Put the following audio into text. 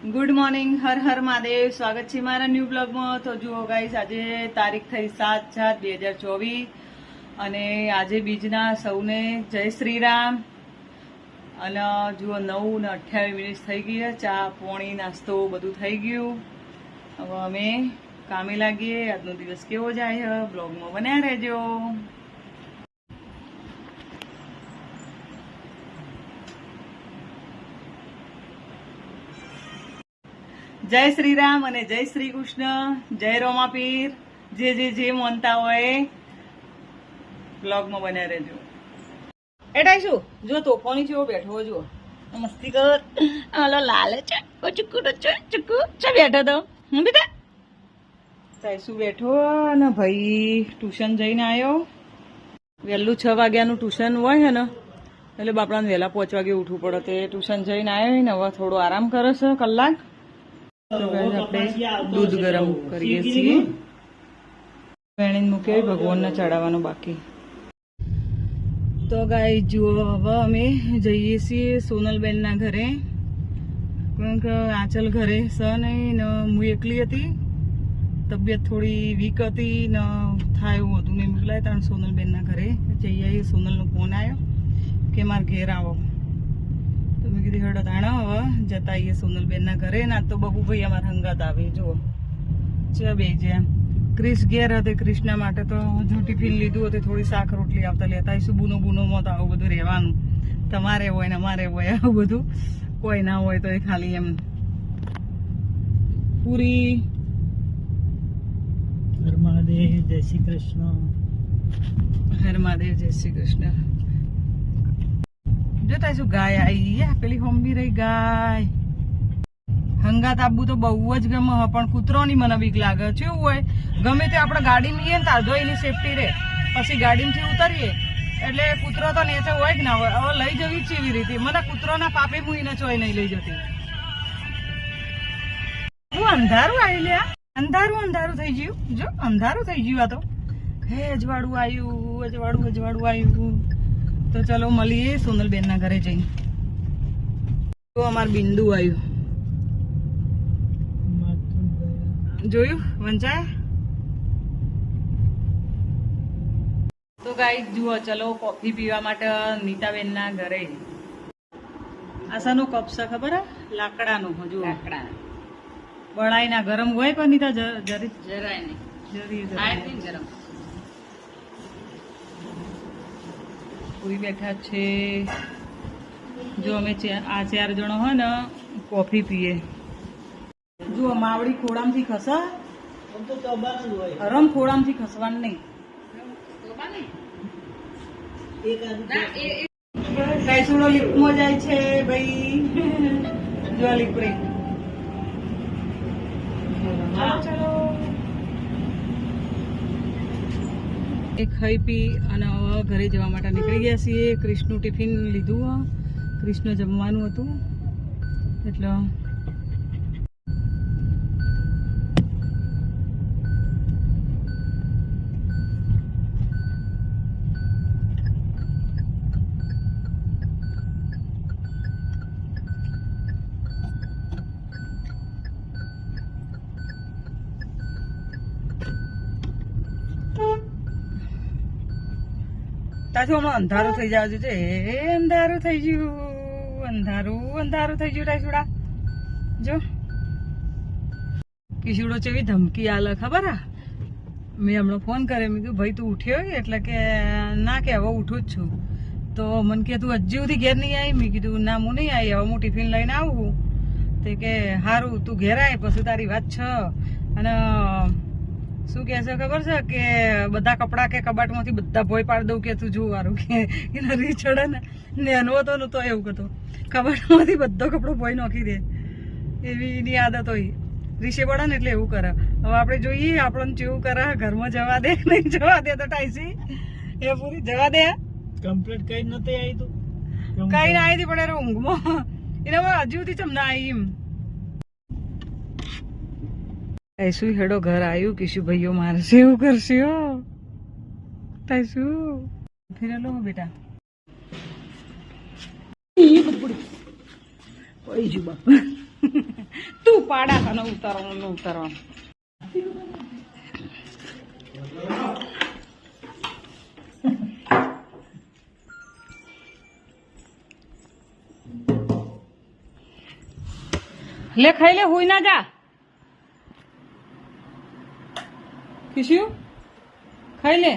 Good morning, Har Har Mahadev. સ્વાગત છે મારા ન્યૂ બ્લોગમાં. તો જુઓ ગાઈસ, આજે તારીખ થઈ 7/7/2024 અને આજે બીજના સૌને જય શ્રી રામ. અને જુઓ 9:28 થઈ ગઈ. ચા પોણી નાસ્તો બધું થઈ ગયું. હવે અમે કામે લાગીએ. આજનો દિવસ કેવો જાય બ્લોગમાં બન્યા રહેજો. જય શ્રી રામ અને જય શ્રી કૃષ્ણ, જય રોમાપીર. જે માનતા હોય બ્લોગમાં બન્યા રહેજો. એટાઈ શું જો તોફાની જેવો બેઠો જો મસ્તી કર. ઓલો લાલ છે ચુક્કુ ચુક્કુ છે બેઠો તો હું બેટા સાઈસુ બેઠો ને ભાઈ ટ્યુશન જઈને આવ્યો. વહેલું 6 વાગ્યાનું ટ્યુશન હોય છે ને એટલે બાપડાને વહેલા 5 વાગે ઉઠવું પડે. તે ટ્યુશન જઈને આવ્યો ને હવે થોડો આરામ કરે છે કલાક. તો આપણે દૂધ ગરમ કરીએ છીએ. વેણીને મૂકે ભગવાનને ચડાવવાનું બાકી. તો ગાય જુઓ હવે અમે જઈએ છીએ સોનલબેનના ઘરે. કારણ કે આંચલ ઘરે છે નહીં ને હું એકલી હતી, તબિયત થોડી વીક હતી ને થાય એવું હતું ને મોકલાય તાણ સોનલબેનના ઘરે જઈ આવી. સોનલનો ફોન આવ્યો કે મારા ઘેર આવો. તો મેં કીધું હેડો તાણા હવે જતા આવીએ સોનલબેનના ઘરે. ના તો બબુભાઈ અમારા હંગાત આવે. જુઓ છે બે જેમ ક્રિશ ઘેર હતી. ક્રિશના માટે તો જો ટિફિન લીધું હતું થોડી શાક રોટલી આવતા લેતા આવીશું. બૂનો તો આવું બધું રહેવાનું. તમારે હોય ને અમારે હોય આવું બધું. કોઈ ના હોય તો એ ખાલી એમ પૂરી. હર મહાદેવ, જય શ્રી કૃષ્ણ. હર મહાદેવ, જય શ્રી કૃષ્ણ. જોતા શું ગાય આવી પેલી હોંબી રહી ગાય. હંગાત આપવું તો બહુ જ ગમે પણ કૂતરોની મને બીક લાગે. કેવું હોય ગમે તે આપણે ગાડીમાં જઈએ ને તાજો એની સેફટી રહે. પછી ગાડીમાંથી ઉતરીએ એટલે કૂતરો તો નેચે હોય કે ના હોય. હવે લઈ જવી જ એવી રીતે. મને કૂતરોના પાપે હું એને ચોય નહીં લઈ જતી. હું અંધારું આવી લ્યા. અંધારું થઈ ગયું. જો અંધારું થઈ ગયું. આ તો અજવાળું આવ્યું. તો ચલો મળીએ સોનલબેનના ઘરે જઈને. તો અમાર બિંદુ આવ્યું. જોયું વંચાય. તો ગાઈસ જુઓ ચલો કોફી પીવા માટે નીતાબેનના ઘરે. આશાનો કપ છે ખબર હે? લાકડાનો. હજુ લાકડા બળાઈ ના ગરમ હોય પણ નીતા જરાય નહીં ગરમ. કોઈ બેઠા છે. જો અમે આ 4 જણો હોય ને કોફી પીએ. જુઓ માવડી ખોડામથી ખસા હરમ ખોડામથી ખસવાનું નહીં. કાઈસુડો લીપમાં જાય છે ભાઈ. જો લીપડી એ ખાઈ પી અને હવે ઘરે જવા માટે નીકળી ગયા છીએ. ક્રિશનું ટિફિન લીધું. ક્રિશનું જમવાનું હતું એટલે તાજુ હમણાં અંધારું થઈ જવા છે. અંધારું થઈ ગયું. ટાઈસુડા જો કિશુડો ચેવી ધમકી આલે ખબર હે? મેં હમણાં ફોન કર્યો. મેં કીધું ભાઈ તું ઉઠ્યો એટલે કે ના કે હવે ઉઠું જ છું. તો મને કે તું હજી સુધી ઘેર નહીં આવી? મેં કીધું ના હું નહીં આવી. હવે હું ટિફિન લઈને આવું. તે કે સારું તું ઘેર આય પછી તારી વાત છે. અને શું કે છે ખબર છે કે બધા કપડા કે કબાટમાંથી બધા ભોય પાડી દઉં કે તું જોવાનું કે એને રી ચડે ને એનો હતો ને તો એવું કહેતો કબાટમાંથી બધો કપડો ભોય નાખી દે. એવી એની આદત હોય. રીશે પડે ને એટલે એવું કરે. હવે આપણે જોઈએ આપણને કેવું કરે. ઘરમાં જવા દે નહીં જવા દે તો ટાઈસી એ પૂરી જવા દે. કમ્પ્લીટ કઈ નથી આવી તું? કઈ ના આવી હતી પણ એને ઊંઘમાં એના હજુ સુધી ચમના આવી એમ. ટાઈસુ હેડો ઘર આવ્યું. કિશુ ભાઈઓ મારશે એવું કરશે. ટાઈસુ ફિરેલો બેટા. પડી જુ બાપા તું પાડા તને ઉતારવાનું ઉતારવાનું. લે ખાઈ લે, હોઈ ના જા. ખુશ્યું ખાઈ લે.